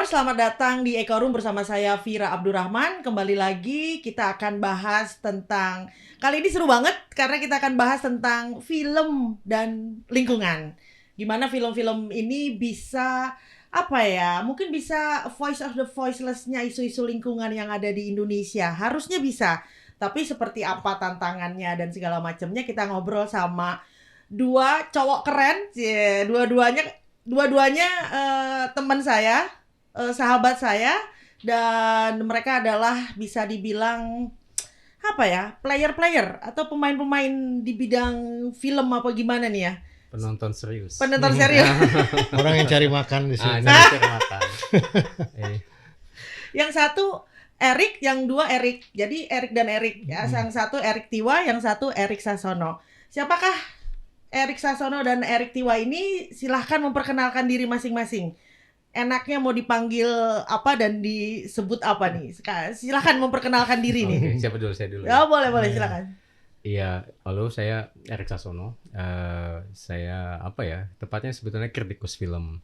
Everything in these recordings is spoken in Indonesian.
Mars, selamat datang di Eko Room bersama saya Vira Abdurrahman. Kembali lagi kita akan bahas tentang, kali ini seru banget karena kita akan bahas tentang film dan lingkungan. Gimana film-film ini bisa, mungkin bisa voice of the voiceless-nya isu-isu lingkungan yang ada di Indonesia. Harusnya bisa, tapi seperti apa tantangannya dan segala macamnya kita ngobrol sama dua cowok keren. Dua-duanya teman saya, sahabat saya, dan mereka adalah bisa dibilang player-player atau pemain-pemain di bidang film apa gimana nih ya? Penonton serius. Orang yang cari makan di sini. Cari makan. Yang satu Erik, yang dua Erik. Jadi Erik dan Erik ya. Yang satu Erik Tiwa, yang satu Erik Sasono. Siapakah Erik Sasono dan Erik Tiwa ini? Silahkan memperkenalkan diri masing-masing. Enaknya mau dipanggil apa dan disebut apa nih? Silahkan memperkenalkan diri nih. Siapa dulu? Saya dulu. Ya, boleh, silakan. Iya, halo, saya Erik Sasono. Saya tepatnya sebetulnya kritikus film.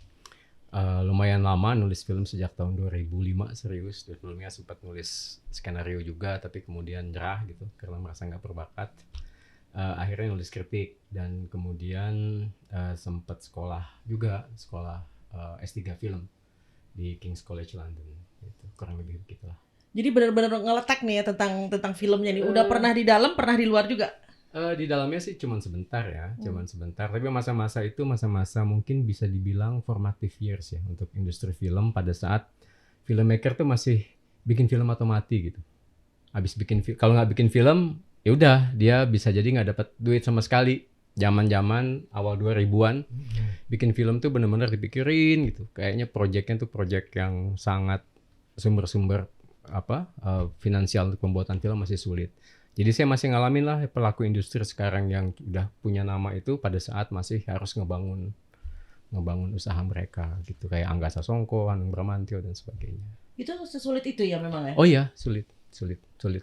Lumayan lama nulis film sejak tahun 2005, serius. Sebelumnya sempat nulis skenario juga, tapi kemudian nyerah gitu karena merasa nggak berbakat. Akhirnya nulis kritik dan kemudian sempat sekolah S3 film di King's College London, gitu. Kurang lebih begitu lah. Jadi benar-benar ngeletak nih ya tentang filmnya nih. Udah pernah di dalam, pernah di luar juga? Di dalamnya sih cuman sebentar ya, Tapi masa-masa itu masa-masa mungkin bisa dibilang formative years ya untuk industri film pada saat filmmaker tuh masih bikin film atau mati gitu. Habis kalau nggak bikin film, ya udah dia bisa jadi nggak dapat duit sama sekali. Zaman-zaman awal 2000-an bikin film tuh benar-benar dipikirin gitu. Kayaknya proyeknya tuh proyek yang sangat sumber-sumber finansial untuk pembuatan film masih sulit. Jadi saya masih ngalamin lah pelaku industri sekarang yang udah punya nama itu pada saat masih harus ngebangun usaha mereka gitu, kayak Angga Sasongko, Hanung Bramantyo dan sebagainya. Itu sesulit itu ya memang ya? Oh iya, sulit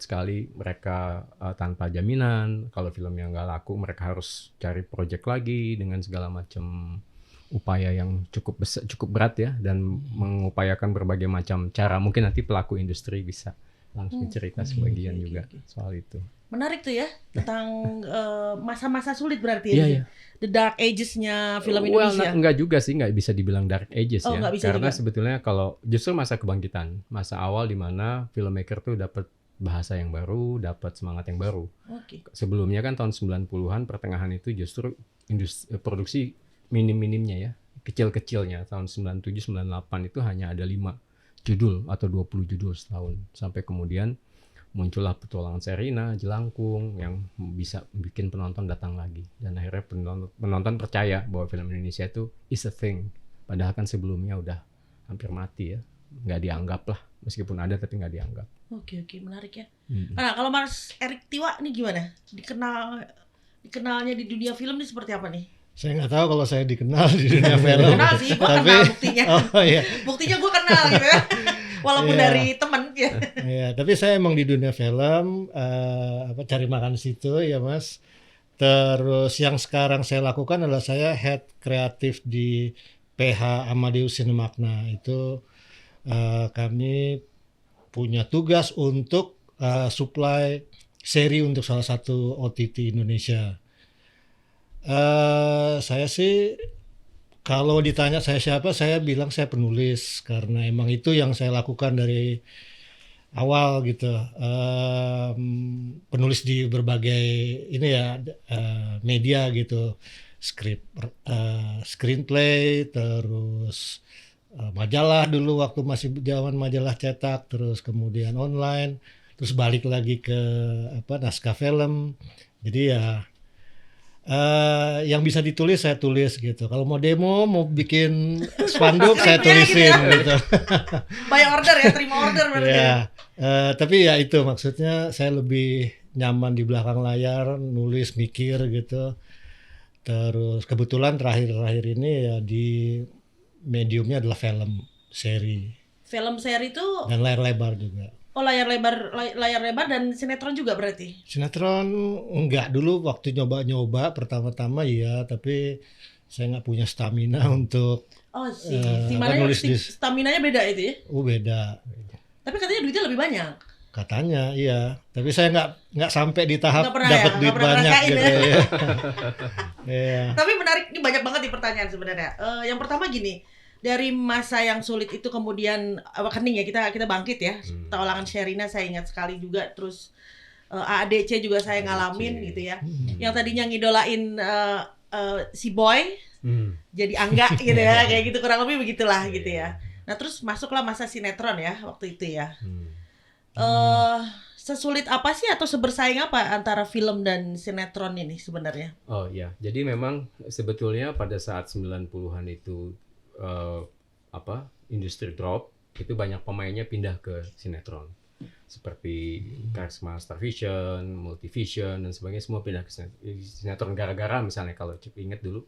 sekali. Mereka tanpa jaminan, kalau filmnya nggak laku mereka harus cari project lagi dengan segala macam upaya yang cukup berat ya, dan mengupayakan berbagai macam cara. Mungkin nanti pelaku industri bisa langsung cerita sebagian juga soal itu. Menarik tuh ya, tentang masa-masa sulit berarti ya. Iya. The dark ages-nya film Indonesia. Enggak juga sih, nggak bisa dibilang dark ages ya. Karena juga. Sebetulnya kalau justru masa kebangkitan, masa awal di mana filmmaker tuh dapat bahasa yang baru, dapat semangat yang baru. Okay. Sebelumnya kan tahun 90-an pertengahan itu justru produksi minim-minimnya ya, kecil-kecilnya. Tahun 97 98 itu hanya ada 5 judul atau 20 judul setahun, sampai kemudian muncullah Petualangan Sherina, Jelangkung yang bisa bikin penonton datang lagi, dan akhirnya penonton percaya bahwa film Indonesia itu is a thing, padahal kan sebelumnya udah hampir mati ya, nggak dianggap lah, meskipun ada tapi nggak dianggap. Oke, menarik ya. Nah, kalau Mas Erik Tiwa nih gimana? Dikenalnya di dunia film ini seperti apa nih? Saya nggak tahu kalau saya dikenal di dunia film. Kenal sih, gue kenal buktinya. Oh iya. Buktinya gue kenal gitu ya. Walaupun dari teman ya. Iya, tapi saya emang di dunia film cari makan situ ya Mas. Terus yang sekarang saya lakukan adalah saya head kreatif di PH Amadeus Sinemagna. Itu kami punya tugas untuk supply seri untuk salah satu OTT Indonesia. Saya sih kalau ditanya saya siapa, saya bilang saya penulis karena emang itu yang saya lakukan dari awal gitu. Penulis di berbagai media gitu, screenplay, terus majalah dulu waktu masih zaman majalah cetak, terus kemudian online, terus balik lagi ke naskah film. Jadi ya yang bisa ditulis saya tulis gitu. Kalau mau demo, mau bikin spanduk saya tulisin gitu. By order ya, terima order berarti. Ya, tapi ya itu maksudnya saya lebih nyaman di belakang layar, nulis, mikir gitu. Terus kebetulan terakhir-terakhir ini ya di mediumnya adalah film seri. Film seri itu dan layar lebar juga. Oh, layar lebar dan sinetron juga berarti? Sinetron enggak, dulu waktu nyoba pertama-tama ya, tapi saya nggak punya stamina untuk Oh, si nulis di stamina-nya beda itu ya. beda. Tapi katanya duitnya lebih banyak. Katanya iya, tapi saya nggak sampai di tahap Nggak pernah dapat ya, duit nggak pernah banyak ngerasain gitu ya. ya. Iya. Tapi menarik, ini banyak banget nih pertanyaan sebenarnya. Yang pertama gini, dari masa yang sulit itu kemudian awakening ya, kita bangkit ya. Tawalangan Sherina saya ingat sekali juga, terus AADC juga saya ngalamin gitu ya. Yang tadinya ngidolain si Boy jadi Angga gitu ya, kayak gitu kurang lebih begitulah gitu ya. Nah terus masuklah masa sinetron ya waktu itu ya. Sesulit apa sih atau sebersaing apa antara film dan sinetron ini sebenarnya? Oh iya, jadi memang sebetulnya pada saat 90-an itu industri drop, itu banyak pemainnya pindah ke sinetron. Seperti Karisma Starvision, Multivision dan sebagainya, semua pindah ke sinetron gara-gara misalnya kalau ingat dulu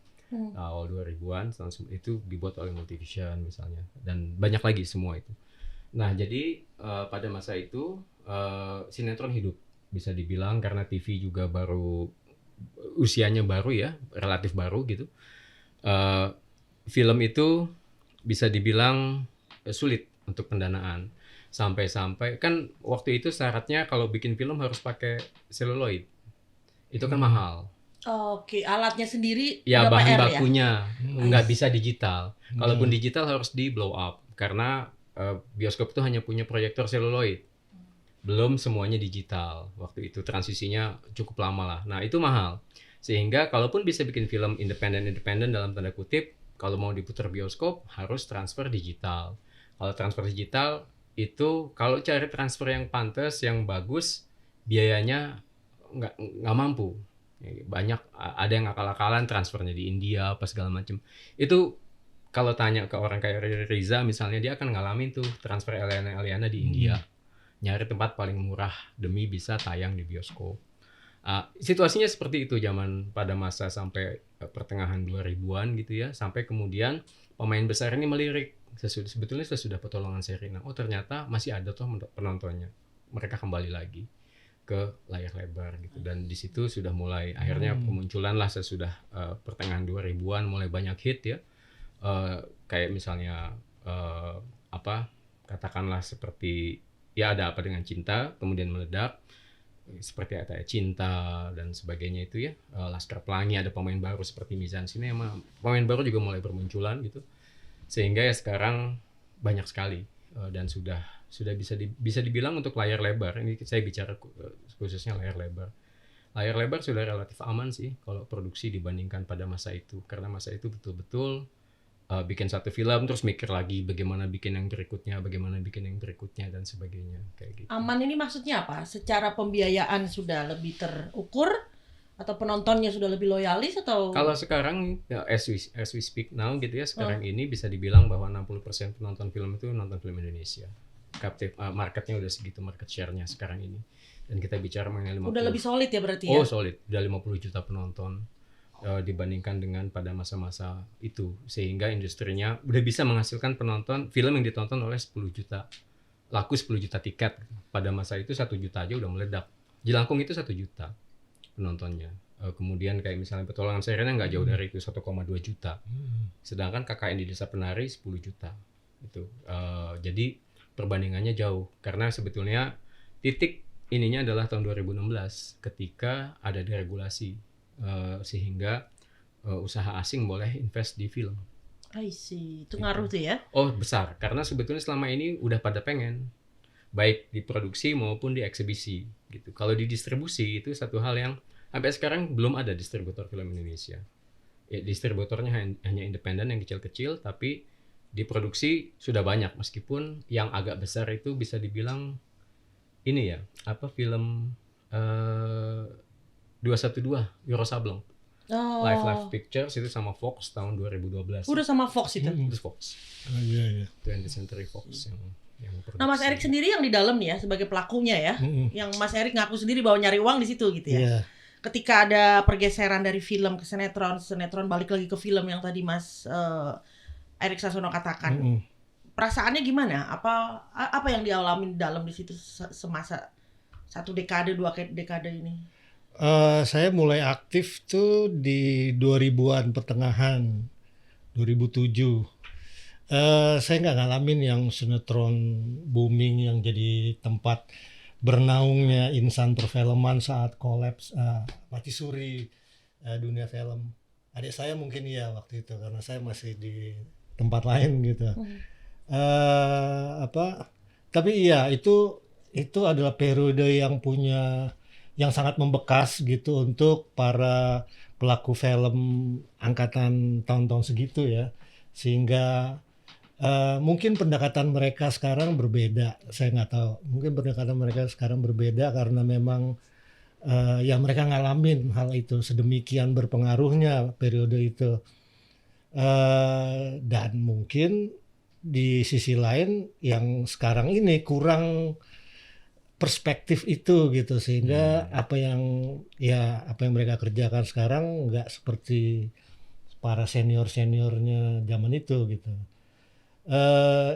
awal 2000-an itu dibuat oleh Multivision misalnya, dan banyak lagi semua itu. Nah jadi pada masa itu sinetron hidup bisa dibilang karena TV juga baru usianya baru ya, relatif baru gitu. Film itu bisa dibilang sulit untuk pendanaan, sampai-sampai kan waktu itu syaratnya kalau bikin film harus pakai seluloid, itu kan mahal. Oke, alatnya sendiri Ya udah bahan PR bakunya nggak bisa digital. Kalaupun digital harus di blow up karena bioskop itu hanya punya proyektor seluloid. Belum semuanya digital. Waktu itu transisinya cukup lama lah. Nah, itu mahal. Sehingga kalaupun bisa bikin film independen dalam tanda kutip, kalau mau diputar bioskop harus transfer digital. Kalau transfer digital itu kalau cari transfer yang pantas, yang bagus, biayanya nggak mampu. Banyak ada yang akal-akalan transfernya di India apa segala macam. Itu kalau tanya ke orang kayak Riza misalnya, dia akan ngalamin tuh transfer Eliana di India. Nyari tempat paling murah demi bisa tayang di bioskop. Situasinya seperti itu zaman pada masa sampai pertengahan 2000-an gitu ya, sampai kemudian pemain besar ini melirik. Sebetulnya sesudah Petualangan Sherina, oh ternyata masih ada tuh penontonnya. Mereka kembali lagi ke layar lebar gitu, dan di situ sudah mulai akhirnya kemunculan lah sesudah pertengahan 2000-an mulai banyak hit ya. Kayak misalnya katakanlah seperti ya Ada Apa Dengan Cinta, kemudian meledak, seperti Ada Cinta dan sebagainya itu ya. Laskar Pelangi, ada pemain baru seperti Mizan Cinema, pemain baru juga mulai bermunculan gitu, sehingga ya sekarang banyak sekali dan sudah bisa dibilang untuk layar lebar. Ini saya bicara khususnya layar lebar. Layar lebar sudah relatif aman sih kalau produksi dibandingkan pada masa itu, karena masa itu betul-betul bikin satu film terus mikir lagi bagaimana bikin yang berikutnya dan sebagainya kayak gitu. Aman ini maksudnya apa? Secara pembiayaan sudah lebih terukur atau penontonnya sudah lebih loyalis atau? Kalau sekarang ya, as we speak now gitu ya, sekarang ini bisa dibilang bahwa 60% penonton film itu nonton film Indonesia. Captive marketnya udah segitu, market share-nya sekarang ini. Dan kita bicara mengenai 50. Udah lebih solid ya berarti ya? Oh solid, udah 50 juta penonton dibandingkan dengan pada masa-masa itu, sehingga industrinya udah bisa menghasilkan penonton film yang ditonton oleh 10 juta, laku 10 juta tiket. Pada masa itu 1 juta aja udah meledak. Jelangkung itu 1 juta penontonnya. Kemudian kayak misalnya Petualangan Sherina nggak jauh dari itu, 1,2 juta. Sedangkan KKN di Desa Penari 10 juta. Itu jadi perbandingannya jauh, karena sebetulnya titik ininya adalah tahun 2016 ketika ada deregulasi sehingga usaha asing boleh invest di film. I see. Itu ngaruh tuh ya? Oh besar, karena sebetulnya selama ini udah pada pengen baik di produksi maupun di eksibisi gitu. Kalau di distribusi itu satu hal yang sampai sekarang belum ada distributor film Indonesia. Ya, distributornya hanya independen yang kecil-kecil, tapi di produksi sudah banyak, meskipun yang agak besar itu bisa dibilang ini ya, film 212 Euro Sableng. Live Pictures itu sama Fox tahun 2012. Udah sama Fox itu. Itu Fox. Iya. 20th Century Fox yang produksi. Nah Mas Erik sendiri yang di dalam nih ya sebagai pelakunya ya, yang Mas Erik ngaku sendiri bahwa nyari uang di situ gitu ya. Yeah. Ketika ada pergeseran dari film ke sinetron balik lagi ke film yang tadi Mas Erik Sasono katakan, perasaannya gimana? Apa yang dialami di dalam di situ semasa 1 dekade 2 dekade ini? Saya mulai aktif tuh di 2000-an pertengahan, 2007. Saya nggak ngalamin yang sinetron booming yang jadi tempat bernaungnya insan perfilman saat kolaps mati suri dunia film. Adik saya mungkin iya waktu itu karena saya masih di tempat lain gitu. Apa? Tapi iya itu adalah periode yang sangat membekas gitu untuk para pelaku film angkatan tahun-tahun segitu ya, sehingga mungkin pendekatan mereka sekarang berbeda, saya nggak tahu, mungkin pendekatan mereka sekarang berbeda karena memang ya mereka ngalamin hal itu sedemikian berpengaruhnya periode itu. Dan mungkin di sisi lain yang sekarang ini kurang perspektif itu gitu, sehingga apa yang mereka kerjakan sekarang nggak seperti para seniornya zaman itu gitu.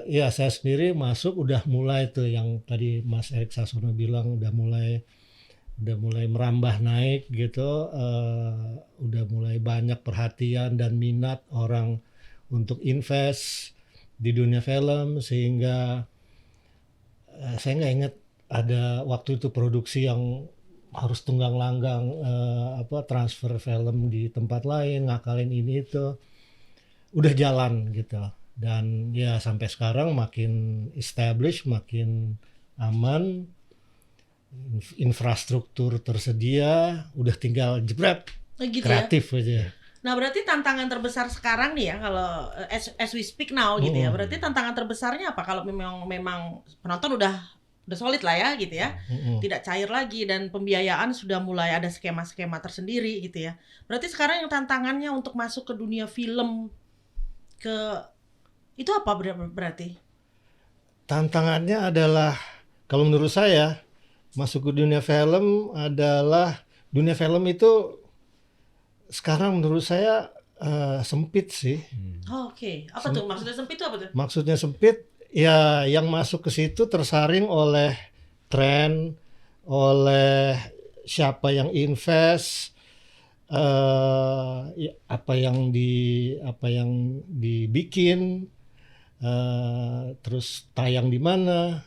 Ya saya sendiri masuk udah mulai tuh yang tadi Mas Erik Sasono bilang udah mulai merambah naik gitu, udah mulai banyak perhatian dan minat orang untuk invest di dunia film, sehingga saya nggak ingat ada waktu itu produksi yang harus tunggang langgang transfer film di tempat lain, ngakalin ini itu udah jalan gitu. Dan ya sampai sekarang makin established, makin aman, infrastruktur tersedia, udah tinggal jebret Gitu ya. kreatif aja. Nah, berarti tantangan terbesar sekarang nih ya, kalau as we speak now gitu ya. Berarti tantangan terbesarnya apa kalau memang penonton udah solid lah ya gitu ya. Tidak cair lagi dan pembiayaan sudah mulai ada skema-skema tersendiri gitu ya. Berarti sekarang yang tantangannya untuk masuk ke dunia film itu apa berarti? Tantangannya adalah kalau menurut saya masuk ke dunia film itu sekarang menurut saya sempit sih. Oke. Apa tuh maksudnya sempit itu apa tuh? Maksudnya sempit ya yang masuk ke situ tersaring oleh tren, oleh siapa yang invest, apa yang dibikin, terus tayang di mana,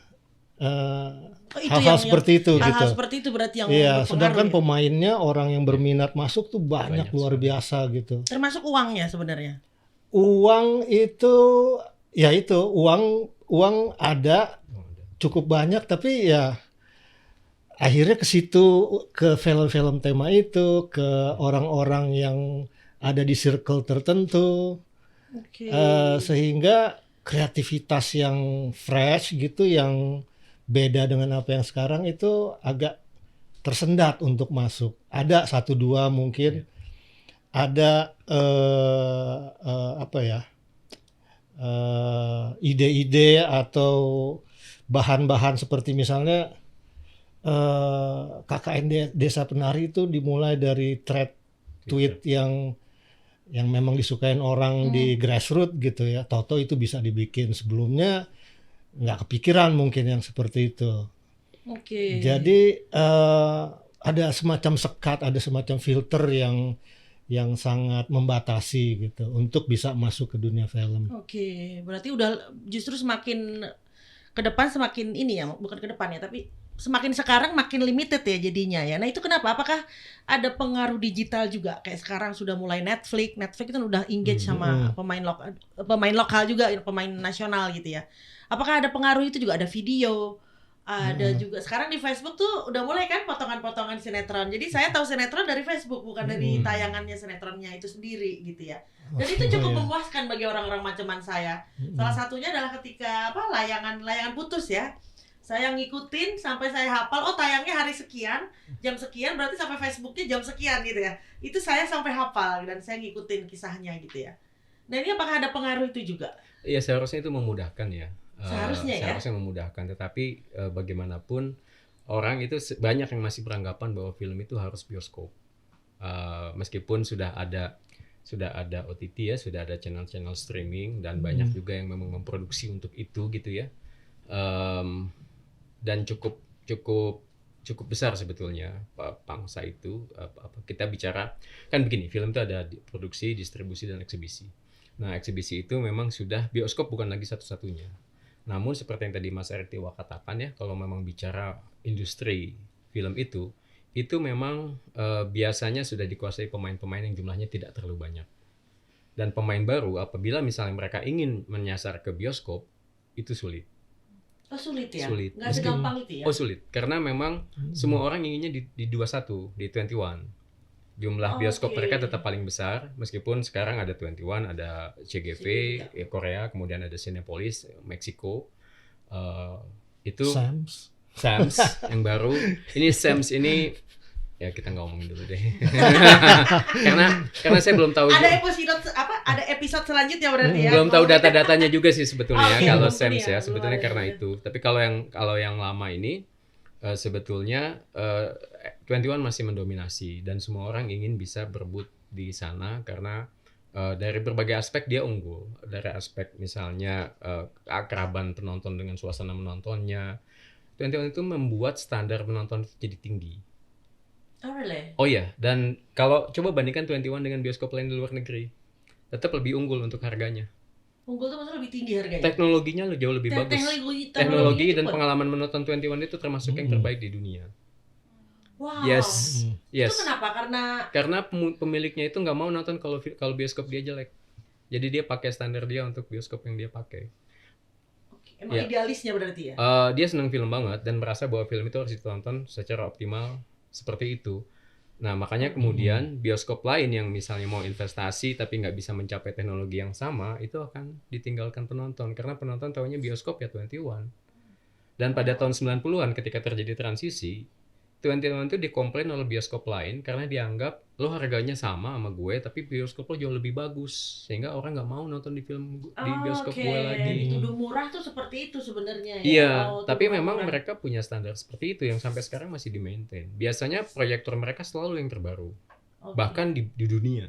hal-hal seperti itu hal-hal gitu. seperti itu berarti yang Iya, berpengaruh sedangkan ya? pemainnya orang yang berminat masuk tuh banyak luar biasa gitu. Termasuk uangnya sebenarnya. Uang itu uang ada cukup banyak, tapi ya akhirnya ke situ, ke film-film tema itu, ke orang-orang yang ada di circle tertentu. Sehingga kreativitas yang fresh gitu, yang beda dengan apa yang sekarang itu agak tersendat untuk masuk. Ada satu dua mungkin, ada ide-ide atau bahan-bahan seperti misalnya KKN Desa Penari itu dimulai dari thread tweet yang memang disukain orang di grassroots gitu ya. Toto itu bisa dibikin, sebelumnya nggak kepikiran mungkin yang seperti itu. Jadi ada semacam sekat, ada semacam filter yang sangat membatasi gitu untuk bisa masuk ke dunia film. Berarti udah justru semakin ke depan semakin ini ya, bukan ke depan ya, tapi semakin sekarang makin limited ya jadinya ya. Nah itu kenapa? Apakah ada pengaruh digital juga? Kayak sekarang sudah mulai Netflix itu udah engage sama pemain lokal juga, pemain nasional gitu ya. Apakah ada pengaruh itu juga? Ada video, ada juga sekarang di Facebook tuh udah mulai kan potongan-potongan sinetron. Jadi saya tahu sinetron dari Facebook, bukan dari tayangannya sinetronnya itu sendiri gitu ya. Dan itu cukup memuaskan bagi orang-orang macaman saya. Salah satunya adalah ketika layangan putus ya. Saya ngikutin sampai saya hafal, tayangnya hari sekian, jam sekian, berarti sampai Facebooknya jam sekian gitu ya. Itu saya sampai hafal dan saya ngikutin kisahnya gitu ya. Nah ini apakah ada pengaruh itu juga? Iya, seharusnya itu memudahkan ya. Seharusnya memudahkan, tetapi bagaimanapun orang itu banyak yang masih beranggapan bahwa film itu harus bioskop. Meskipun sudah ada OTT ya, sudah ada channel-channel streaming dan banyak juga yang memang memproduksi untuk itu gitu ya. Dan cukup cukup besar sebetulnya pangsa itu. Kita bicara kan begini, film itu ada produksi, distribusi dan eksibisi. Nah, eksibisi itu memang sudah bioskop bukan lagi satu-satunya. Namun seperti yang tadi Mas Erick Tiwa katakan ya, kalau memang bicara industri film itu memang biasanya sudah dikuasai pemain-pemain yang jumlahnya tidak terlalu banyak. Dan pemain baru apabila misalnya mereka ingin menyasar ke bioskop itu sulit. Oh sulit ya? Sulit. Nggak segampang itu ya? Oh sulit, karena memang semua orang inginnya di 21, di 21. Jumlah bioskop mereka tetap paling besar, meskipun sekarang ada 21, ada CGV, Korea, kemudian ada Cinepolis, Meksiko. Itu Sams yang baru. Ini Sams ini ya kita ngomongin dulu deh. karena saya belum tahu. Ada episode selanjutnya berarti ya. Belum tahu data-datanya juga sih sebetulnya kalau Sams ya, ya, sebetulnya karena itu. Tapi kalau yang lama ini sebetulnya 21 masih mendominasi dan semua orang ingin bisa berebut di sana karena dari berbagai aspek dia unggul. Dari aspek misalnya keakraban penonton dengan suasana menontonnya. 21 itu membuat standar penonton jadi tinggi. Oh really? Oh iya, dan kalau coba bandingkan 21 dengan bioskop lain di luar negeri, tetap lebih unggul untuk harganya. Unggul tuh maksudnya lebih tinggi harganya? Teknologinya jauh lebih bagus. Teknologi dan pengalaman menonton 21 itu termasuk yang terbaik di dunia. Wow. Yes. Itu kenapa? Karena pemiliknya itu nggak mau nonton kalau bioskop dia jelek. Jadi dia pakai standar dia untuk bioskop yang dia pakai. Emang idealisnya berarti ya? Dia senang film banget dan merasa bahwa film itu harus ditonton secara optimal seperti itu. Nah makanya kemudian bioskop lain yang misalnya mau investasi tapi nggak bisa mencapai teknologi yang sama itu akan ditinggalkan penonton karena penonton tahunya bioskop ya 21. Dan pada tahun 90-an ketika terjadi transisi 21 itu dikomplain oleh bioskop lain karena dianggap lo harganya sama gue tapi bioskop lo jauh lebih bagus sehingga orang nggak mau nonton di bioskop gue lagi. Dituduh murah tuh seperti itu sebenarnya. Iya, tapi memang mereka punya standar seperti itu yang sampai sekarang masih di-maintain. Biasanya proyektor mereka selalu yang terbaru, bahkan di dunia.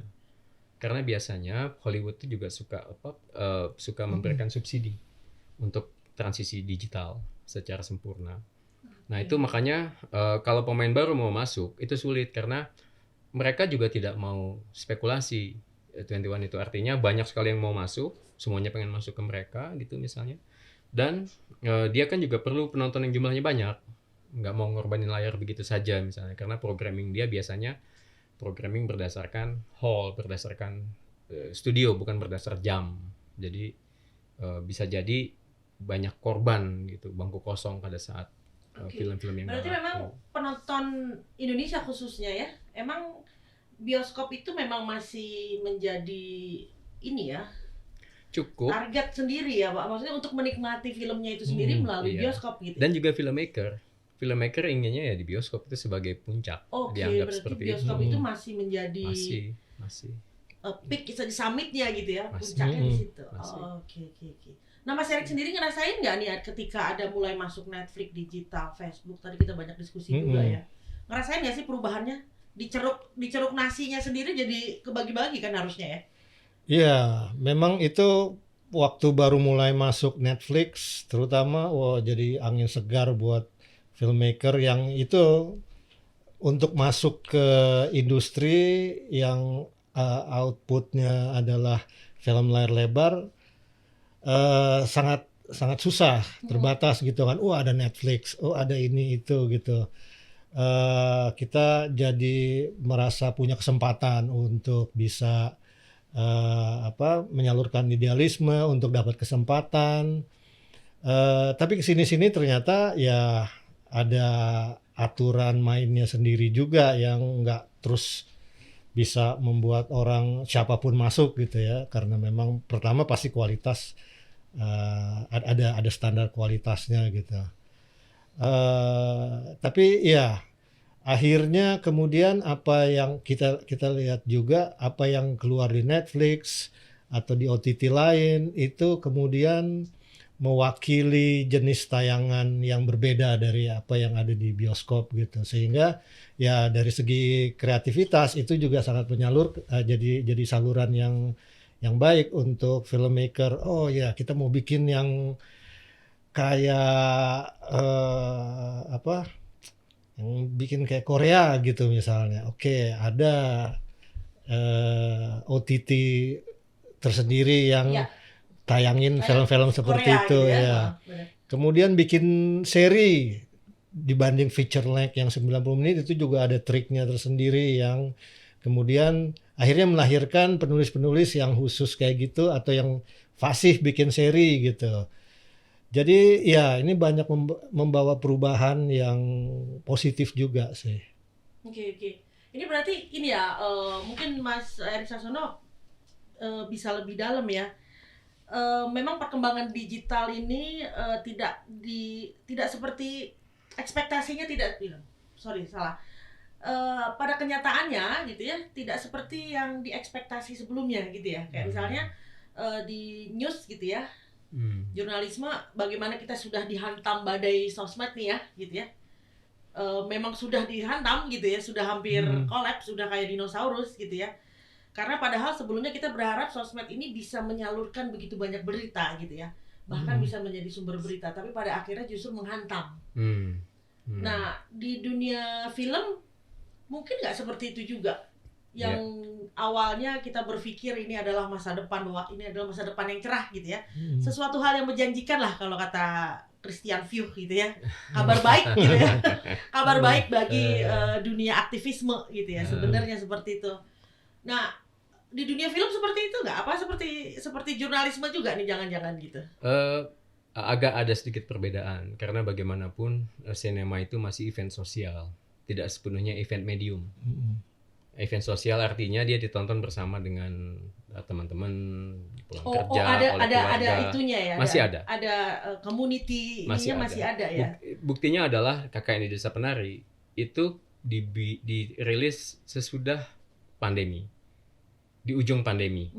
Karena biasanya Hollywood itu juga suka memberikan subsidi untuk transisi digital secara sempurna. Nah itu makanya kalau pemain baru mau masuk itu sulit karena mereka juga tidak mau spekulasi 21 itu artinya banyak sekali yang mau masuk, semuanya pengen masuk ke mereka gitu misalnya. Dan dia kan juga perlu penonton yang jumlahnya banyak, nggak mau ngorbanin layar begitu saja misalnya karena programming dia biasanya programming berdasarkan hall, berdasarkan studio bukan berdasar jam. Jadi bisa jadi banyak korban gitu, bangku kosong pada saat film-film yang berarti memang penonton Indonesia khususnya ya, emang bioskop itu memang masih menjadi ini ya cukup target sendiri ya Pak, maksudnya untuk menikmati filmnya itu sendiri melalui bioskop gitu. Dan juga filmmaker inginnya ya di bioskop itu sebagai puncak. Dianggap berarti seperti bioskop itu masih menjadi masih peak summitnya gitu ya, puncaknya di situ. Oke. Nah Mas Erick sendiri ngerasain nggak nih ketika ada mulai masuk Netflix, digital, Facebook, tadi kita banyak diskusi juga ya. Ngerasain nggak sih perubahannya? Diceruk nasinya sendiri jadi kebagi-bagi kan harusnya ya? Iya, memang itu waktu baru mulai masuk Netflix, terutama jadi angin segar buat filmmaker yang itu untuk masuk ke industri yang outputnya adalah film layar lebar. Sangat susah, terbatas gitu kan. Ada Netflix, ada ini itu gitu. Kita jadi merasa punya kesempatan untuk bisa menyalurkan idealisme untuk dapat kesempatan. Tapi kesini-sini ternyata ya ada aturan mainnya sendiri juga yang nggak terus bisa membuat orang siapapun masuk gitu ya, karena memang pertama pasti kualitas ada standar kualitasnya gitu. Tapi ya akhirnya kemudian apa yang kita lihat juga apa yang keluar di Netflix atau di OTT lain itu kemudian mewakili jenis tayangan yang berbeda dari apa yang ada di bioskop gitu, sehingga ya dari segi kreativitas itu juga sangat menyalur, jadi saluran yang baik untuk filmmaker. Kita mau bikin yang kayak Yang bikin kayak Korea gitu misalnya. Oke, ada OTT tersendiri yang Ya, tayangin kayak film-film seperti Korea itu gitu ya. ya. Benar. Kemudian bikin seri dibanding feature length yang 90 menit itu juga ada triknya tersendiri yang kemudian akhirnya melahirkan penulis-penulis yang khusus kayak gitu atau yang fasih bikin seri gitu. Jadi ya ini banyak membawa perubahan yang positif juga sih. Oke, oke. Ini berarti ini ya, mungkin Mas Erik Sasono bisa lebih dalam ya. Memang perkembangan digital ini tidak seperti ekspektasinya, salah. Pada kenyataannya gitu ya, tidak seperti yang diekspektasi sebelumnya gitu ya. Kayak misalnya di news gitu ya, jurnalisme, bagaimana kita sudah dihantam badai sosmed nih ya gitu ya. Memang sudah dihantam gitu ya, sudah hampir kolaps, sudah kayak dinosaurus gitu ya. Karena padahal sebelumnya kita berharap sosmed ini bisa menyalurkan begitu banyak berita gitu ya, bahkan bisa menjadi sumber berita, tapi pada akhirnya justru menghantam. Nah, di dunia film mungkin nggak seperti itu juga, yang awalnya kita berpikir ini adalah masa depan, bahwa ini adalah masa depan yang cerah gitu ya, sesuatu hal yang menjanjikan lah kalau kata Christian View gitu ya, kabar baik gitu ya, kabar baik bagi dunia aktivisme gitu ya, sebenarnya seperti itu. Nah, di dunia film seperti itu nggak? Apa seperti jurnalisme juga nih, jangan-jangan gitu? Agak ada sedikit perbedaan karena bagaimanapun sinema itu masih event sosial, tidak sepenuhnya event medium. Event sosial artinya dia ditonton bersama dengan teman-teman pulang kerja, oleh keluarga. Ada itunya ya. Masih ada. Ada community ininya masih ada ya. Buktinya adalah KKN di Desa Penari itu dirilis sesudah pandemi, di ujung pandemi.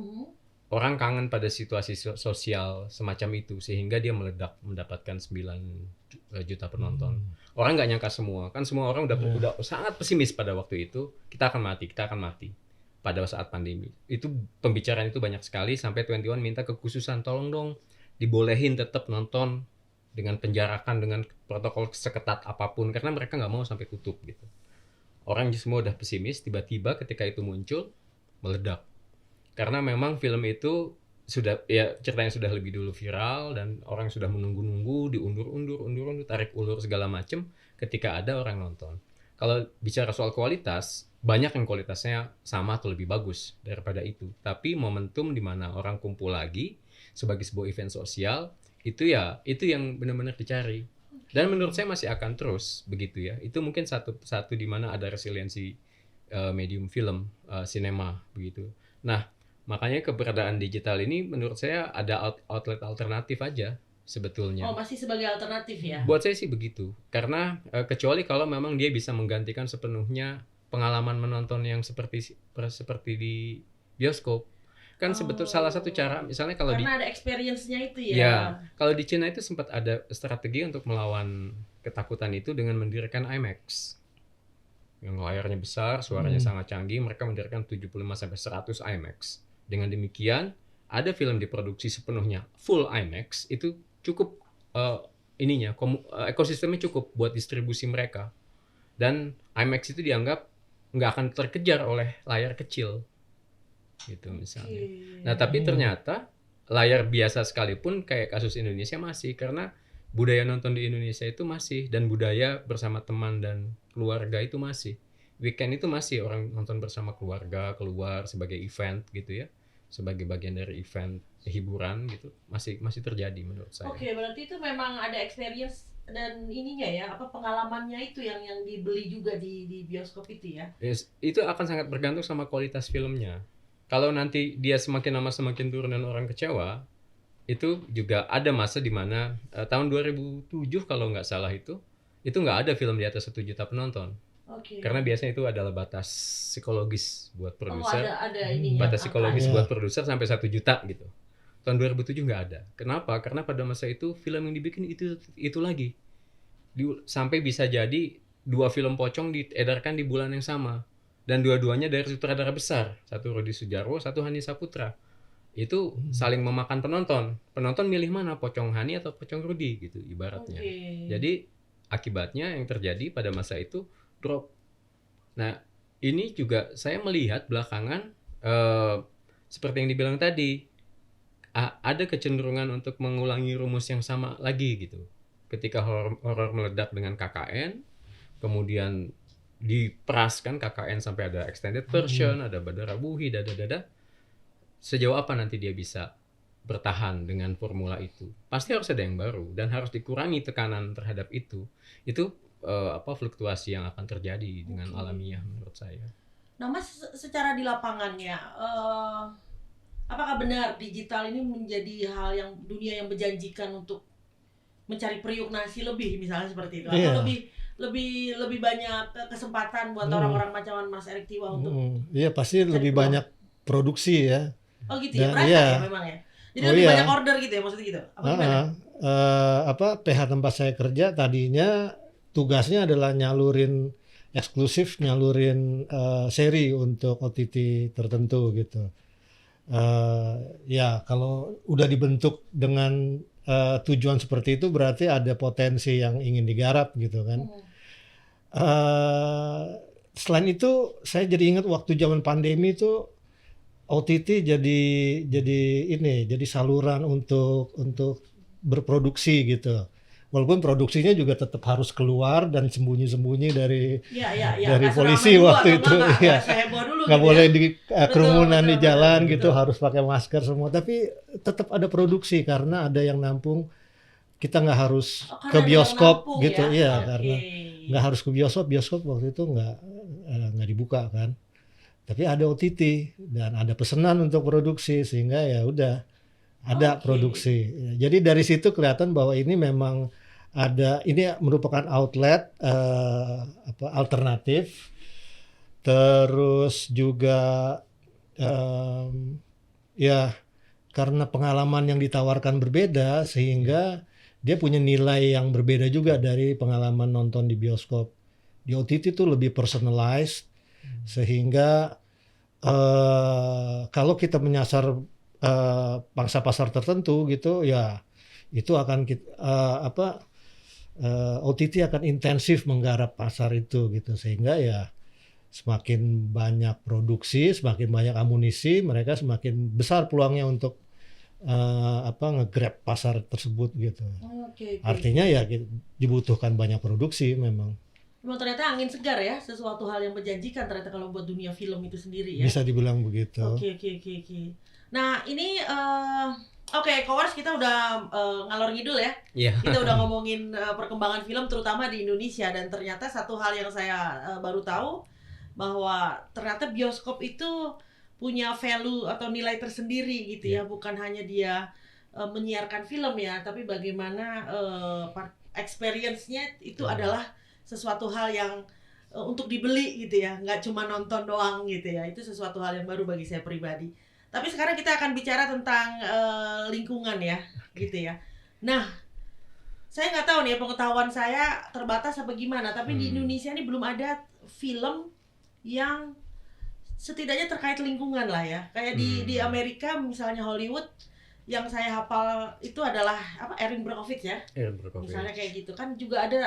Orang kangen pada situasi sosial semacam itu sehingga dia meledak, mendapatkan 9 juta penonton. Orang nggak nyangka semua, kan semua orang udah sangat pesimis pada waktu itu, kita akan mati pada saat pandemi. Itu pembicaraan itu banyak sekali sampai 21 minta kekhususan, tolong dong dibolehin tetap nonton dengan penjarakan, dengan protokol seketat apapun, karena mereka nggak mau sampai tutup gitu. Orang semua udah pesimis, tiba-tiba ketika itu muncul meledak. Karena memang film itu sudah ya ceritanya sudah lebih dulu viral dan orang sudah menunggu-nunggu, diundur-undur, tarik ulur segala macam ketika ada orang nonton. Kalau bicara soal kualitas, banyak yang kualitasnya sama atau lebih bagus daripada itu. Tapi momentum di mana orang kumpul lagi sebagai sebuah event sosial itu yang benar-benar dicari. Dan menurut saya masih akan terus begitu ya. Itu mungkin satu di mana ada resiliensi medium film, sinema begitu. Nah, makanya keberadaan digital ini menurut saya ada outlet alternatif aja sebetulnya. Oh, masih sebagai alternatif ya? Buat saya sih begitu. Karena kecuali kalau memang dia bisa menggantikan sepenuhnya pengalaman menonton yang seperti di bioskop. Kan salah satu cara misalnya kalau karena ada experience-nya itu ya. Ya, kalau di Cina itu sempat ada strategi untuk melawan ketakutan itu dengan mendirikan IMAX. Yang layarnya besar, suaranya sangat canggih, mereka mendirikan 75-100 IMAX. Dengan demikian, ada film diproduksi sepenuhnya full IMAX, itu cukup ekosistemnya cukup buat distribusi mereka. Dan IMAX itu dianggap nggak akan terkejar oleh layar kecil. Gitu misalnya. Nah, tapi ternyata layar biasa sekalipun kayak kasus Indonesia masih, karena budaya nonton di Indonesia itu masih, dan budaya bersama teman dan keluarga itu masih. Weekend itu masih orang nonton bersama keluarga, keluar sebagai event gitu ya. Sebagai bagian dari event hiburan gitu, masih terjadi menurut saya. Oke, berarti itu memang ada experience dan ininya ya, pengalamannya itu yang dibeli juga di bioskop itu ya. Yes, itu akan sangat bergantung sama kualitas filmnya. Kalau nanti dia semakin lama semakin turun dan orang kecewa, itu juga ada masa di mana tahun 2007 kalau nggak salah itu nggak ada film di atas 1 juta penonton. Karena biasanya itu adalah batas psikologis buat produser. Ada ininya. Batas psikologis buat produser sampai 1 juta gitu. Tahun 2007 nggak ada. Kenapa? Karena pada masa itu film yang dibikin itu lagi. Sampai bisa jadi 2 film pocong diedarkan di bulan yang sama. Dan dua-duanya dari sutradara besar. Satu Rudi Sudjarwo, satu Hani Saputra. Itu saling memakan penonton. Penonton milih mana? Pocong Hani atau Pocong Rudi gitu ibaratnya. Jadi akibatnya yang terjadi pada masa itu drop. Nah, ini juga saya melihat belakangan seperti yang dibilang tadi, ada kecenderungan untuk mengulangi rumus yang sama lagi gitu. Ketika horor meledak dengan KKN, kemudian diperaskan KKN sampai ada extended version, ada Badara Wuhi, dada. Sejauh apa nanti dia bisa bertahan dengan formula itu? Pasti harus ada yang baru dan harus dikurangi tekanan terhadap itu. Itu fluktuasi yang akan terjadi dengan alamiah menurut saya. Nah Mas, secara di lapangannya, apakah benar digital ini menjadi hal yang dunia yang menjanjikan untuk mencari periuk nasi lebih, misalnya seperti itu, atau lebih banyak kesempatan buat orang-orang macam Mas Erik Tiwa untuk Iya pasti lebih peluang. banyak produksi ya. Oh gitu ya, Dan, berasa iya. ya memang ya. Jadi lebih banyak order gitu ya, maksudnya gitu. Apa gimana? PH tempat saya kerja tadinya tugasnya adalah nyalurin seri untuk OTT tertentu gitu. Ya kalau udah dibentuk dengan tujuan seperti itu berarti ada potensi yang ingin digarap gitu kan. Selain itu saya jadi ingat waktu zaman pandemi itu OTT jadi saluran untuk berproduksi gitu. Walaupun produksinya juga tetap harus keluar dan sembunyi-sembunyi dari polisi waktu itu. Ya. Nggak boleh di kerumunan di jalan gitu, harus pakai masker semua. Tapi tetap ada produksi karena ada yang nampung. Kita nggak harus ke bioskop gitu, karena nggak harus ke bioskop waktu itu nggak dibuka kan. Tapi ada OTT dan ada pesanan untuk produksi sehingga ya udah ada produksi. Jadi dari situ kelihatan bahwa ini memang ini merupakan outlet alternatif. Terus juga karena pengalaman yang ditawarkan berbeda sehingga dia punya nilai yang berbeda juga dari pengalaman nonton di bioskop. Di OTT itu lebih personalized sehingga kalau kita menyasar pangsa pasar tertentu gitu ya itu akan OTT akan intensif menggarap pasar itu gitu sehingga ya semakin banyak produksi, semakin banyak amunisi, mereka semakin besar peluangnya untuk nge-grab pasar tersebut gitu. Artinya ya dibutuhkan banyak produksi memang. Memang ternyata angin segar ya, sesuatu hal yang menjanjikan ternyata kalau buat dunia film itu sendiri ya. Bisa dibilang begitu. Oke. Nah ini Kowers, kita udah ngalor ngidul ya. Kita udah ngomongin perkembangan film terutama di Indonesia dan ternyata satu hal yang saya baru tahu bahwa ternyata bioskop itu punya value atau nilai tersendiri gitu ya, bukan hanya dia menyiarkan film ya, tapi bagaimana experience-nya itu adalah sesuatu hal yang untuk dibeli gitu ya, nggak cuma nonton doang gitu ya. Itu sesuatu hal yang baru bagi saya pribadi. Tapi sekarang kita akan bicara tentang lingkungan ya, gitu ya. Nah, saya nggak tahu nih, pengetahuan saya terbatas apa gimana, tapi di Indonesia ini belum ada film yang setidaknya terkait lingkungan lah ya. Kayak di Amerika misalnya Hollywood, yang saya hafal itu adalah Erin Brockovich ya. Misalnya kayak gitu kan juga ada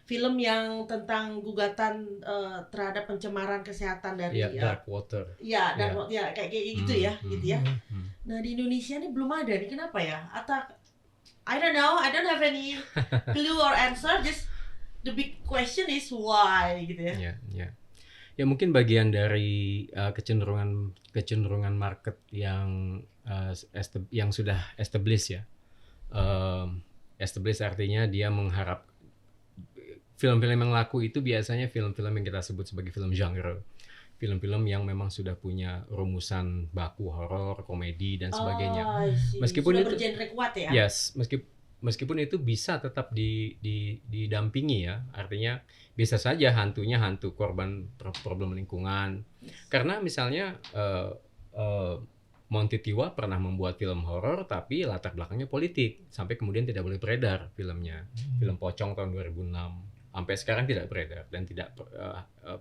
film yang tentang gugatan terhadap pencemaran kesehatan dari Dark Water. Dark Water ya, kayak gitu ya, gitu ya. Nah, di Indonesia ini belum ada nih. Kenapa ya? Atau I don't know, I don't have any clue or answer, just the big question is why gitu ya. Ya mungkin bagian dari kecenderungan market yang sudah established ya. Established artinya dia mengharap film-film yang laku itu biasanya film-film yang kita sebut sebagai film genre. Film-film yang memang sudah punya rumusan baku horor, komedi dan sebagainya. Meskipun sudah bergenre kuat ya. Yes, meskipun itu bisa tetap didampingi ya. Artinya bisa saja hantunya hantu korban problem lingkungan. Karena misalnya Monty Tiwa pernah membuat film horor tapi latar belakangnya politik sampai kemudian tidak boleh beredar filmnya. Film Pocong tahun 2006. Sampai sekarang tidak beredar dan tidak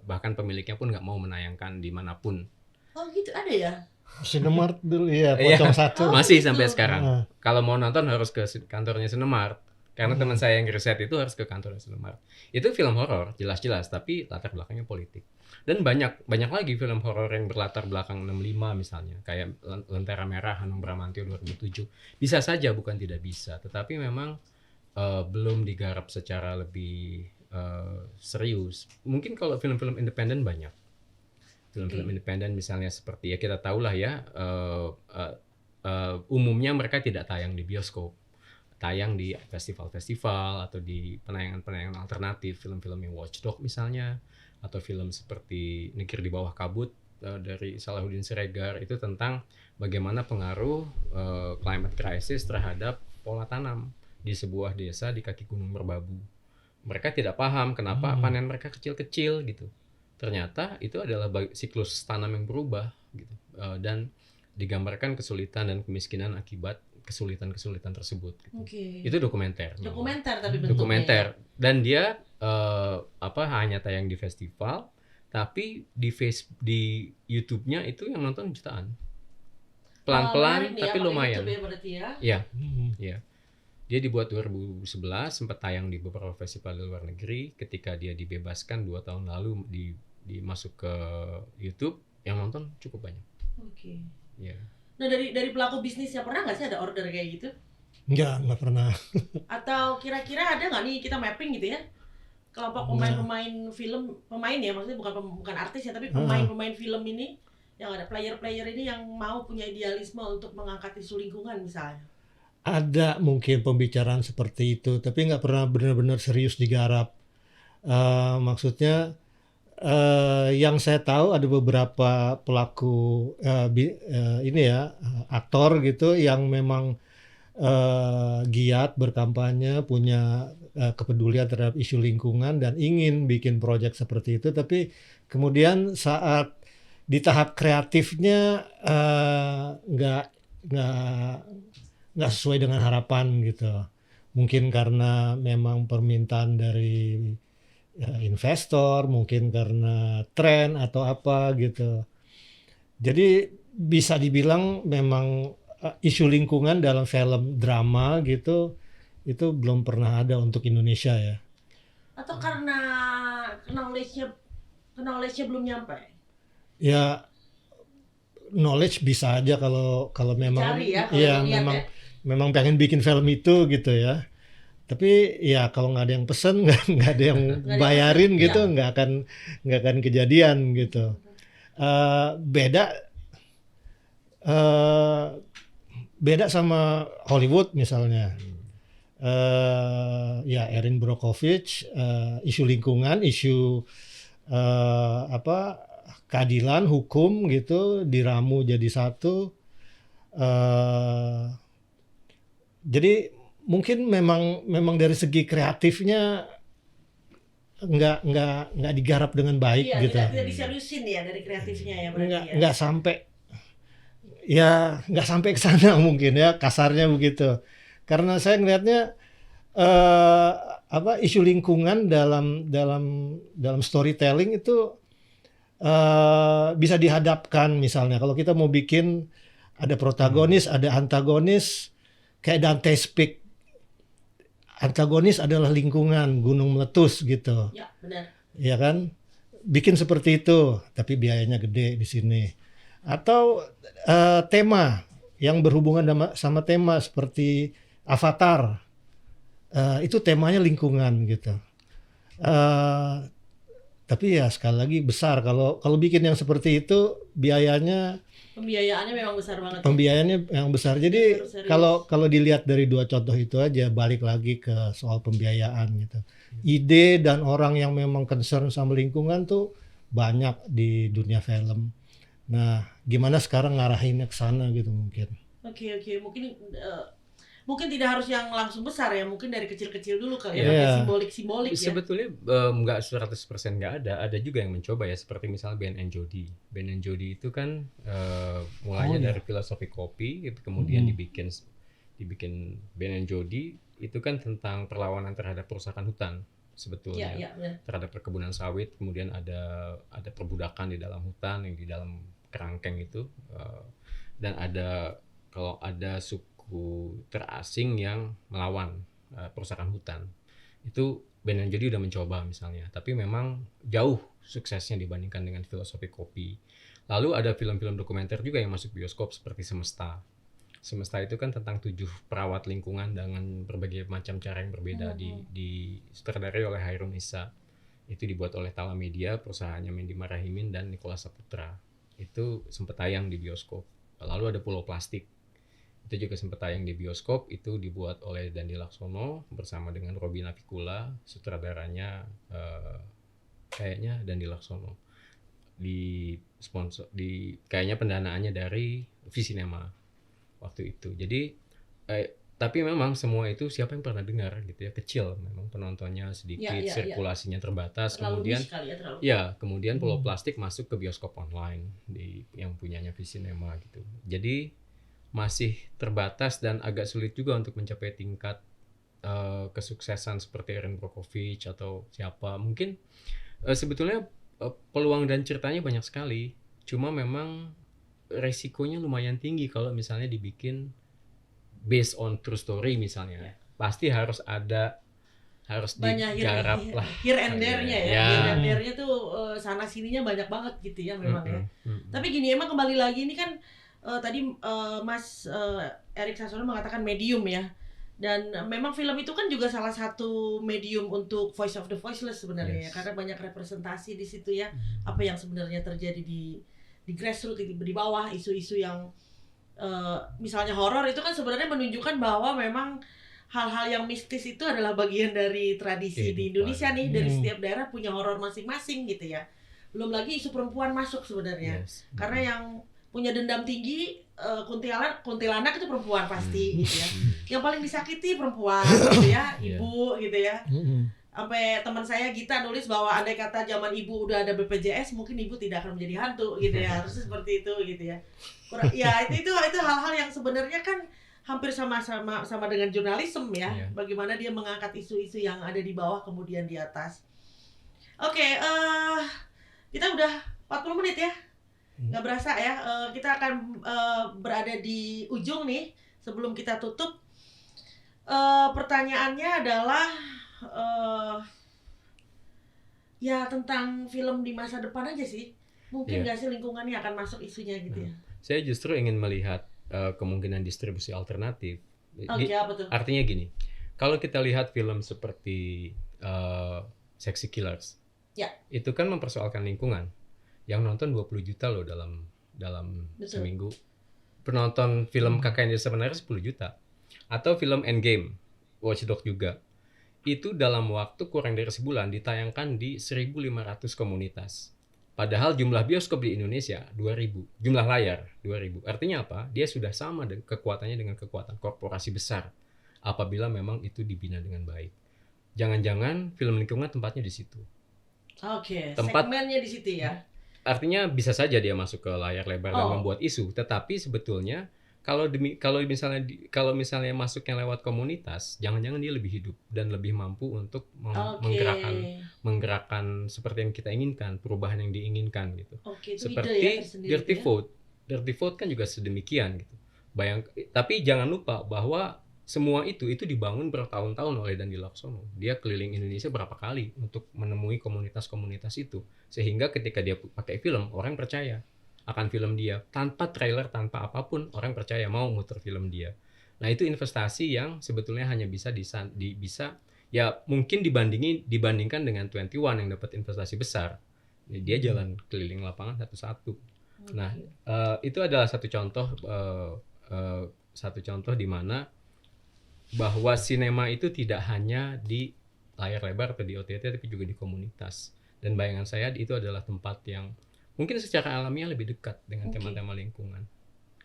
bahkan pemiliknya pun nggak mau menayangkan dimanapun. Oh gitu, ada ya? Cinemark dulu ya, Pocong 1. Masih sampai sekarang. Kalau mau nonton harus ke kantornya Cinemark. Karena teman saya yang riset itu harus ke kantor Indomaret. Itu film horor jelas-jelas, tapi latar belakangnya politik. Dan banyak lagi film horor yang berlatar belakang 65 misalnya, kayak Lentera Merah Hanung Bramantyo 2007. Bisa saja, bukan tidak bisa, tetapi memang belum digarap secara lebih serius. Mungkin kalau film-film independen banyak. Film-film independen misalnya seperti ya kita tahulah ya, umumnya mereka tidak tayang di bioskop, tayang di festival-festival atau di penayangan-penayangan alternatif, film-film yang Watchdog misalnya, atau film seperti Negeri di Bawah Kabut dari Salahuddin Siregar, itu tentang bagaimana pengaruh climate crisis terhadap pola tanam di sebuah desa di kaki Gunung Merbabu. Mereka tidak paham kenapa panen mereka kecil-kecil gitu. Ternyata itu adalah siklus tanam yang berubah gitu. Dan digambarkan kesulitan dan kemiskinan akibat kesulitan tersebut gitu. Itu dokumenter. Dokumenter tapi bentuknya. Dokumenter. Dan dia hanya tayang di festival, tapi di YouTube-nya itu yang nonton jutaan. Pelan-pelan tapi lumayan. YouTube ya berarti ya. Iya. Iya. Dia dibuat 2011, sempat tayang di beberapa festival di luar negeri. Ketika dia dibebaskan 2 tahun lalu dimasuk ke YouTube, yang nonton cukup banyak. Oke. Iya. Nah dari pelaku bisnisnya pernah nggak sih ada order kayak gitu? Nggak pernah. Atau kira-kira ada nggak nih kita mapping gitu ya? Kelompok pemain film, pemain ya maksudnya bukan artis ya, tapi pemain film ini yang ada player ini yang mau punya idealisme untuk mengangkat isu lingkungan misalnya. Ada mungkin pembicaraan seperti itu, tapi nggak pernah benar-benar serius digarap. Maksudnya yang saya tahu ada beberapa pelaku aktor gitu yang memang giat berkampanye, punya kepedulian terhadap isu lingkungan dan ingin bikin proyek seperti itu, tapi kemudian saat di tahap kreatifnya nggak sesuai dengan harapan gitu. Mungkin karena memang permintaan dari investor, mungkin karena tren atau apa gitu. Jadi bisa dibilang memang isu lingkungan dalam film drama gitu itu belum pernah ada untuk Indonesia ya. Atau karena knowledge-nya belum nyampe? Ya knowledge bisa aja kalau memang dicari ya, memang pengen bikin film itu gitu ya. Tapi ya kalau nggak ada yang pesen, nggak ada yang bayarin gitu, nggak akan kejadian gitu. Beda sama Hollywood misalnya. Ya Erin Brockovich, isu lingkungan, isu keadilan, hukum gitu diramu jadi satu. Jadi mungkin memang dari segi kreatifnya nggak digarap dengan baik gitu. Tidak diseriusin ya dari kreatifnya ya berarti nggak sampai ke sana mungkin ya, kasarnya begitu. Karena saya ngelihatnya isu lingkungan dalam storytelling itu bisa dihadapkan. Misalnya kalau kita mau bikin ada protagonis, ada antagonis, kayak Dante's Peak, antagonis adalah lingkungan, gunung meletus gitu. Ya, benar. Ya kan? Bikin seperti itu, tapi biayanya gede di sini. Atau tema yang berhubungan sama tema seperti Avatar, itu temanya lingkungan gitu. Tapi ya sekali lagi besar kalau bikin yang seperti itu pembiayaannya memang besar banget. Pembiayaannya yang besar. Jadi kalau dilihat dari 2 contoh itu aja, balik lagi ke soal pembiayaan gitu. Ide dan orang yang memang concern sama lingkungan tuh banyak di dunia film. Nah, gimana sekarang ngarahinnya ke sana gitu mungkin. Oke. Mungkin tidak harus yang langsung besar ya, mungkin dari kecil-kecil dulu kali ya, simbolik-simbolik ya. Sebetulnya nggak 100% nggak ada juga yang mencoba ya, seperti misalnya Ben and Jody. Ben and Jody itu kan mulainya dari filosofi kopi, kemudian dibikin Ben and Jody itu kan tentang perlawanan terhadap perusakan hutan sebetulnya, terhadap perkebunan sawit, kemudian ada perbudakan di dalam hutan, yang di dalam kerangkeng itu, dan kalau ada suku terasing yang melawan perusahaan hutan. Itu Ben and Jerry udah mencoba misalnya, tapi memang jauh suksesnya dibandingkan dengan filosofi kopi. Lalu ada film-film dokumenter juga yang masuk bioskop seperti Semesta. Semesta itu kan tentang 7 perawat lingkungan dengan berbagai macam cara yang berbeda, di sutradarai oleh Hairun Nisa. Itu dibuat oleh Tala Media, perusahaannya Mendy Marahimin dan Nicholas Saputra. Itu sempat tayang di bioskop. Lalu ada Pulau Plastik. Itu juga sempat tayang di bioskop, itu dibuat oleh Dandi Laksono bersama dengan Robby Navicula, sutradaranya kayaknya Dandi Laksono. Kayaknya pendanaannya dari Visinema waktu itu. Jadi tapi memang semua itu siapa yang pernah dengar gitu ya, kecil memang penontonnya sedikit, sirkulasinya terbatas. Terlalu Kemudian Pulau Plastik masuk ke bioskop online yang punyanya Visinema gitu. Jadi masih terbatas dan agak sulit juga untuk mencapai tingkat kesuksesan seperti Erin Brockovich atau siapa. Mungkin sebetulnya peluang dan ceritanya banyak sekali, cuma memang resikonya lumayan tinggi kalau misalnya dibikin based on true story misalnya. Pasti harus digarap lah. Here and there-nya ya. Here and there-nya tuh sana sininya banyak banget gitu ya memang ya. Tapi gini, emang kembali lagi ini kan tadi Mas Erik Sasono mengatakan medium ya, dan memang film itu kan juga salah satu medium untuk voice of the voiceless sebenarnya ya, karena banyak representasi di situ ya, apa yang sebenarnya terjadi di grassroots, di bawah, isu-isu yang misalnya horor itu kan sebenarnya menunjukkan bahwa memang hal-hal yang mistis itu adalah bagian dari tradisi di Indonesia nih, dari setiap daerah punya horor masing-masing gitu ya. Belum lagi isu perempuan masuk sebenarnya, karena yang punya dendam tinggi, kuntilanak itu perempuan pasti gitu ya. Yang paling disakiti perempuan gitu ya, ibu gitu ya. Sampai teman saya Gita nulis bahwa andai kata zaman ibu udah ada BPJS, mungkin ibu tidak akan menjadi hantu gitu ya. Harusnya seperti itu gitu ya. Itu hal-hal yang sebenarnya kan hampir sama dengan jurnalisme ya. Bagaimana dia mengangkat isu-isu yang ada di bawah kemudian di atas. Oke, kita udah 40 menit ya. Nggak berasa ya, kita akan berada di ujung nih. Sebelum kita tutup, pertanyaannya adalah ya tentang film di masa depan aja sih. Mungkin nggak sih lingkungannya akan masuk isunya gitu ya. Saya justru ingin melihat kemungkinan distribusi alternatif. Apa tuh? Artinya gini, kalau kita lihat film seperti Sexy Killers, itu kan mempersoalkan lingkungan. Yang nonton 20 juta loh dalam seminggu. Penonton film KKN sebenarnya 10 juta. Atau film Endgame, Watch Dogs juga. Itu dalam waktu kurang dari sebulan ditayangkan di 1.500 komunitas. Padahal jumlah bioskop di Indonesia 2.000, jumlah layar 2.000. Artinya apa? Dia sudah sama kekuatannya dengan kekuatan korporasi besar apabila memang itu dibina dengan baik. Jangan-jangan film lingkungan tempatnya di situ. Segmennya di situ ya. Artinya bisa saja dia masuk ke layar lebar dan membuat isu, tetapi sebetulnya kalau misalnya masuknya lewat komunitas, jangan-jangan dia lebih hidup dan lebih mampu untuk menggerakkan seperti yang kita inginkan, perubahan yang diinginkan gitu. Seperti Dirty Vote. Dirty Vote kan juga sedemikian gitu. Tapi jangan lupa bahwa semua itu dibangun bertahun-tahun oleh Dandi Laksono. Dia keliling Indonesia berapa kali untuk menemui komunitas-komunitas itu, sehingga ketika dia pakai film, orang percaya akan film dia. Tanpa trailer, tanpa apapun, orang percaya mau muter film dia. Nah, itu investasi yang sebetulnya hanya bisa ya mungkin dibandingkan dengan 21 yang dapat investasi besar. Dia jalan keliling lapangan satu-satu. Nah, itu adalah satu contoh di mana bahwa sinema itu tidak hanya di layar lebar atau di OTT, tapi juga di komunitas. Dan bayangan saya itu adalah tempat yang mungkin secara alamiah lebih dekat dengan tema-tema lingkungan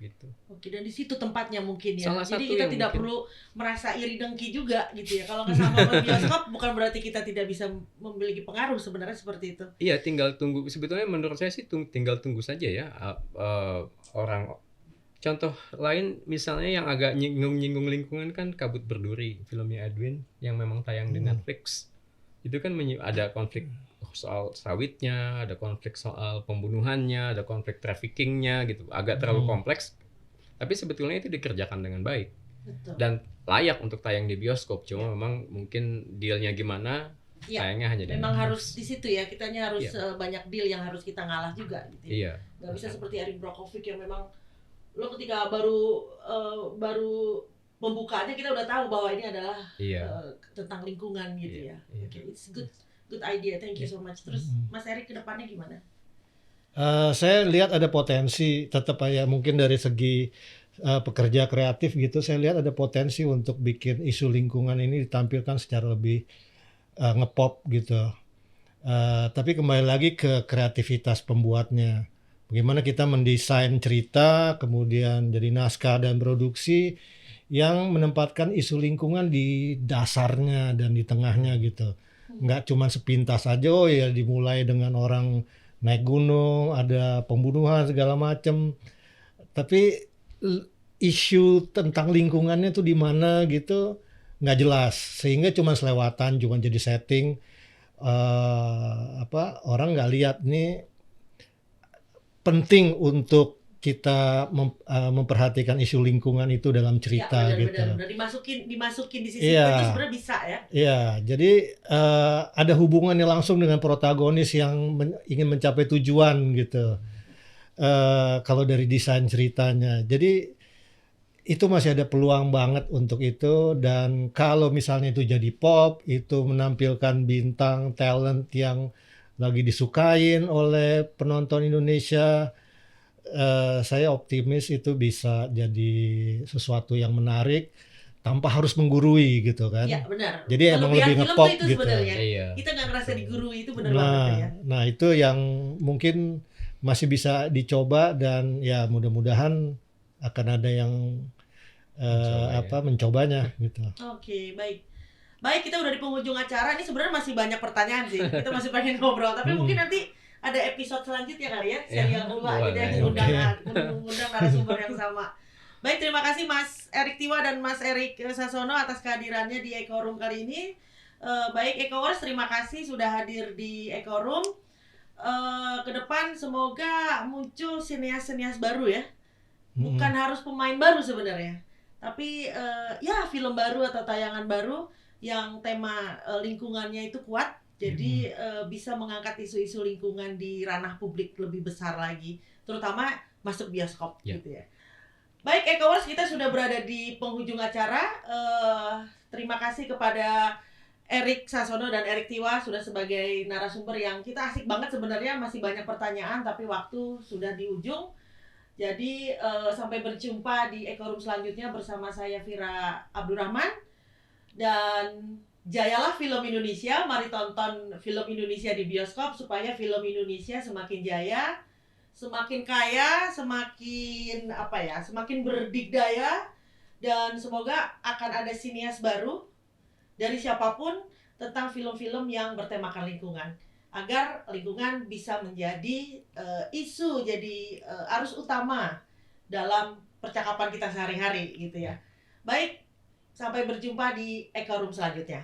gitu. Dan di situ tempatnya mungkin ya. Jadi yang kita tidak perlu merasa iri dengki juga gitu ya. Kalau nggak sama bioskop bukan berarti kita tidak bisa memiliki pengaruh, sebenarnya seperti itu. Iya, tinggal tunggu. Sebetulnya menurut saya sih tinggal tunggu saja ya. Contoh lain misalnya yang agak nyinggung lingkungan kan Kabut Berduri, filmnya Edwin yang memang tayang di Netflix. Itu kan ada konflik soal sawitnya, ada konflik soal pembunuhannya, ada konflik traffickingnya gitu. Agak terlalu kompleks, tapi sebetulnya itu dikerjakan dengan baik. Betul. dan layak untuk tayang di bioskop. Cuma memang mungkin dealnya gimana, Ya, tayangnya hanya di memang Netflix. harus di situ ya, kitanya harus Iya. banyak deal yang harus kita ngalah juga gitu. Ya. Iya. Gak bisa seperti Erin Brockovich yang memang lo ketika baru membukanya kita udah tahu bahwa ini adalah Iya. tentang lingkungan gitu Iya, ya. iya. Oke, it's good idea. Thank you so much. Terus Mas Erik ke depannya gimana? Saya lihat ada potensi tetap ya mungkin dari segi pekerja kreatif gitu, saya lihat ada potensi untuk bikin isu lingkungan ini ditampilkan secara lebih ngepop gitu. Tapi kembali lagi ke kreativitas pembuatnya. Bagaimana kita mendesain cerita, kemudian jadi naskah dan produksi yang menempatkan isu lingkungan di dasarnya dan di tengahnya gitu. Nggak cuma sepintas aja, oh ya dimulai dengan orang naik gunung, ada pembunuhan segala macam. Tapi isu tentang lingkungannya tuh di mana gitu nggak jelas, sehingga cuma selewatan, cuma jadi setting. Orang nggak lihat nih penting untuk kita memperhatikan isu lingkungan itu dalam cerita ya, gitu. Benar. Dimasukin di sisi itu sebenarnya bisa ya. Iya, jadi ada hubungannya langsung dengan protagonis yang ingin mencapai tujuan gitu. Kalau dari desain ceritanya, jadi itu masih ada peluang banget untuk itu. Dan kalau misalnya itu jadi pop, itu menampilkan bintang talent yang lagi disukain oleh penonton Indonesia, saya optimis itu bisa jadi sesuatu yang menarik tanpa harus menggurui gitu kan. Iya benar. Jadi emang lebih ngepop gitu. Iya. Kita nggak ngerasa digurui, itu benar banget ya. Nah itu yang mungkin masih bisa dicoba, dan ya mudah-mudahan akan ada yang mencobanya gitu. Oke, baik. Baik, kita udah di penghujung acara. Ini sebenarnya masih banyak pertanyaan sih. Kita masih pengen ngobrol, tapi mungkin nanti ada episode selanjutnya kali ya, serial kedua gitu ya, mengundang narasumber yang sama. Baik, terima kasih Mas Erik Tiwa dan Mas Erik Sasono atas kehadirannya di Eko Room kali ini. Baik Ekowers, terima kasih sudah hadir di Eko Room. Ke depan semoga muncul sinias-sinias baru ya. Bukan harus pemain baru sebenarnya, tapi ya film baru atau tayangan baru yang tema lingkungannya itu kuat. Jadi bisa mengangkat isu-isu lingkungan di ranah publik lebih besar lagi, terutama masuk bioskop gitu ya. Baik Ekowers, kita sudah berada di penghujung acara. Terima kasih kepada Erik Sasono dan Erik Tiwa sudah sebagai narasumber yang kita asik banget sebenarnya, masih banyak pertanyaan tapi waktu sudah di ujung. Jadi sampai berjumpa di Eko Room selanjutnya bersama saya Vira Abdurrahman. Dan jayalah film Indonesia, mari tonton film Indonesia di bioskop supaya film Indonesia semakin jaya, semakin kaya, semakin berdikdaya, dan semoga akan ada sinias baru dari siapapun tentang film-film yang bertemakan lingkungan, agar lingkungan bisa menjadi isu, jadi arus utama dalam percakapan kita sehari-hari gitu ya. Baik, sampai berjumpa di Eko Room selanjutnya.